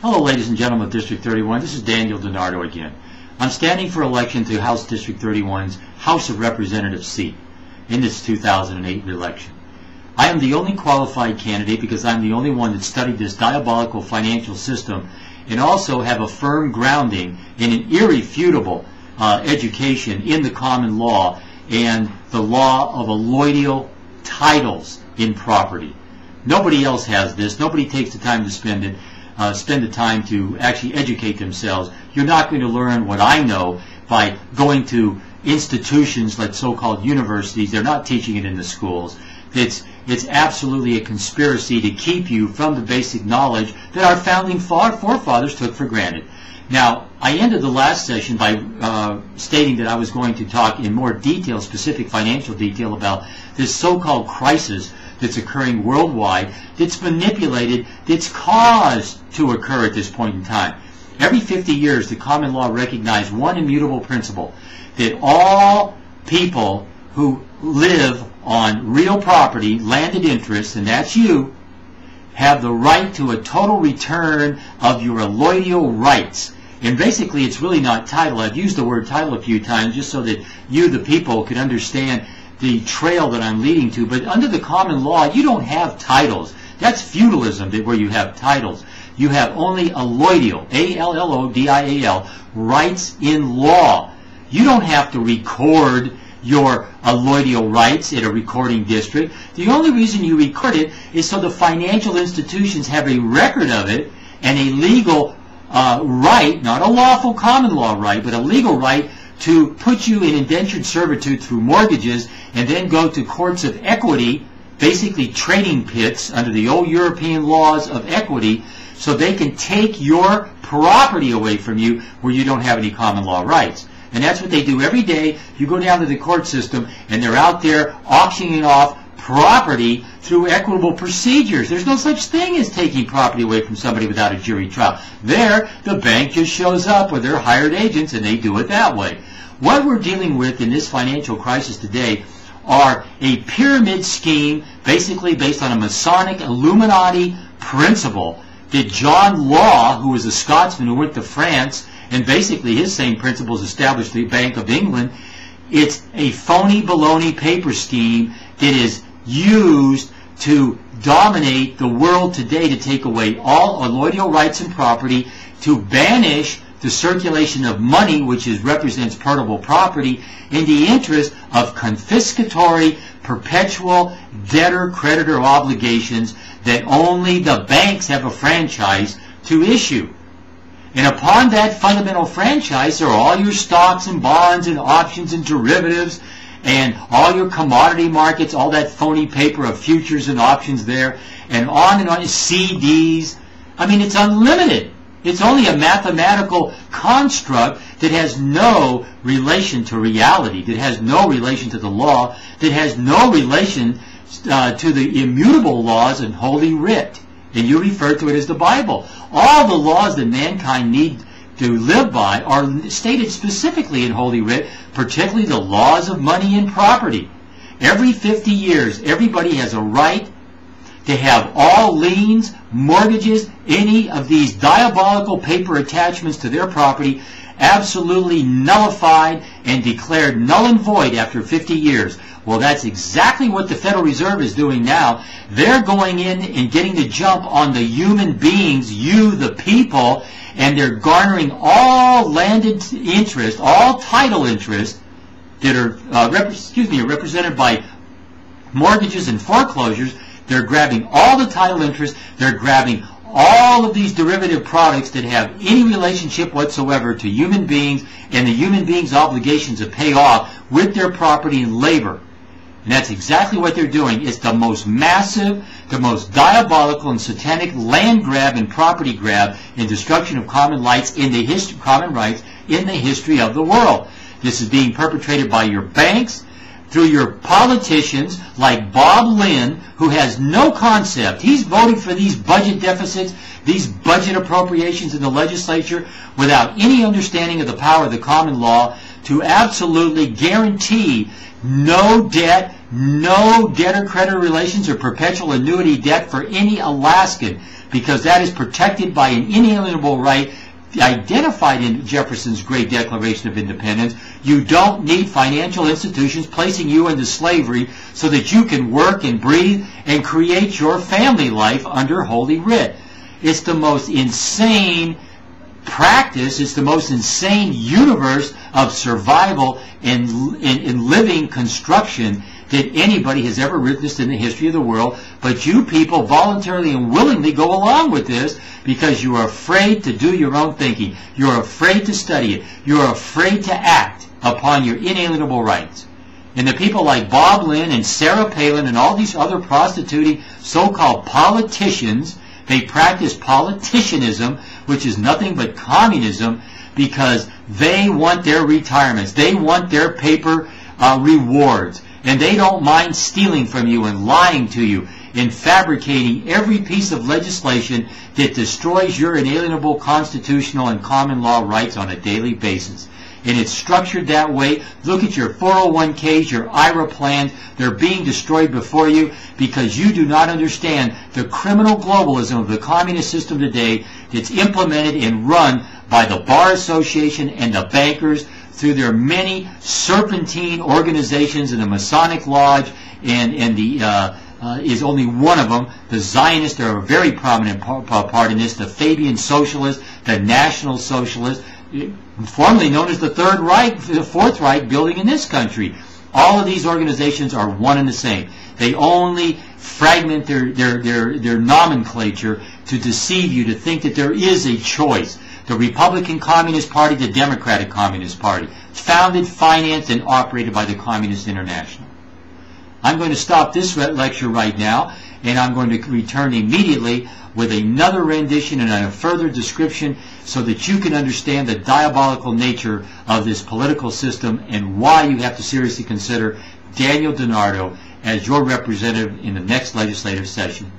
Hello, ladies and gentlemen of District 31. This is Daniel DiNardo again. I'm standing for election to House District 31's House of Representatives seat in this 2008 election. I am the only qualified candidate because I'm the only one that studied this diabolical financial system and also have a firm grounding in an irrefutable education in the common law and the law of alloidial titles in property. Nobody else has this. Nobody takes the time to spend the time to actually educate themselves. You're not going to learn what I know by going to institutions like so-called universities. They're not teaching it in the schools. It's absolutely a conspiracy to keep you from the basic knowledge that our founding forefathers took for granted. Now, I ended the last session by stating that I was going to talk in more detail, specific financial detail, about this so-called crisis that's occurring worldwide, that's manipulated, that's caused to occur at this point in time. Every 50 years, the common law recognized one immutable principle, that all people who live on real property, landed interests, and that's you, have the right to a total return of your alloidial rights. And basically, it's really not title. I've used the word title a few times just so that you, the people, could understand the trail that I'm leading to. But under the common law, you don't have titles. That's feudalism, where you have titles. You have only alloidial, A-L-L-O-D-I-A-L, rights in law. You don't have to record your alloidial rights in a recording district. The only reason you record it is so the financial institutions have a record of it and a legal right, not a lawful common law right, but a legal right to put you in indentured servitude through mortgages and then go to courts of equity, basically trading pits under the old European laws of equity, so they can take your property away from you where you don't have any common law rights. And that's what they do every day. You go down to the court system and they're out there auctioning off property through equitable procedures. There's no such thing as taking property away from somebody without a jury trial. There, the bank just shows up with their hired agents and they do it that way. What we're dealing with in this financial crisis today are a pyramid scheme basically based on a Masonic Illuminati principle that John Law, who was a Scotsman who went to France, and basically his same principles established the Bank of England. It's a phony baloney paper scheme that is used to dominate the world today, to take away all alloidial rights and property, to banish the circulation of money, which represents portable property, in the interest of confiscatory, perpetual debtor-creditor obligations that only the banks have a franchise to issue. And upon that fundamental franchise are all your stocks and bonds and options and derivatives and all your commodity markets, all that phony paper of futures and options there, and on, CDs. I mean, it's unlimited. It's only a mathematical construct that has no relation to reality, that has no relation to the law, that has no relation to the immutable laws and Holy Writ. And you refer to it as the Bible. All the laws that mankind need to live by are stated specifically in Holy Writ, particularly the laws of money and property. Every 50 years, everybody has a right to have all liens, mortgages, any of these diabolical paper attachments to their property absolutely nullified and declared null and void after 50 years. Well, that's exactly what the Federal Reserve is doing now. They're going in and getting the jump on the human beings, you, the people, and they're garnering all landed interest, all title interest that are represented by mortgages and foreclosures. They're grabbing all the title interest. They're grabbing all of these derivative products that have any relationship whatsoever to human beings and the human beings' obligations to pay off with their property and labor. And that's exactly what they're doing. It's the most massive, the most diabolical and satanic land grab and property grab and destruction of common rights in the history of the world. This is being perpetrated by your banks, through your politicians like Bob Lynn, who has no concept. He's voting for these budget deficits, these budget appropriations in the legislature without any understanding of the power of the common law to absolutely guarantee no debt, no debtor-creditor relations or perpetual annuity debt for any Alaskan, because that is protected by an inalienable right identified in Jefferson's Great Declaration of Independence. You don't need financial institutions placing you into slavery so that you can work and breathe and create your family life under Holy Writ. It's the most insane practice. It's the most insane universe of survival and living construction that anybody has ever witnessed in the history of the world. But you people voluntarily and willingly go along with this because you are afraid to do your own thinking. You're afraid to study it. You're afraid to act upon your inalienable rights. And the people like Bob Lynn and Sarah Palin and all these other prostituting so-called politicians, they practice politicianism, which is nothing but communism, because they want their retirements. They want their paper rewards. And they don't mind stealing from you and lying to you and fabricating every piece of legislation that destroys your inalienable constitutional and common law rights on a daily basis. And it's structured that way. Look at your 401ks, your IRA plans. They're being destroyed before you because you do not understand the criminal globalism of the communist system today that's implemented and run by the Bar Association and the bankers through their many serpentine organizations, and the Masonic Lodge and the is only one of them. The Zionists are a very prominent part in this, the Fabian Socialists, the National Socialists, formerly known as the Third Reich, the Fourth Reich building in this country. All of these organizations are one and the same. They only fragment their nomenclature to deceive you to think that there is a choice. The Republican Communist Party, the Democratic Communist Party. It's founded, financed, and operated by the Communist International. I'm going to stop this lecture right now, and I'm going to return immediately with another rendition and a further description so that you can understand the diabolical nature of this political system and why you have to seriously consider Daniel DiNardo as your representative in the next legislative session.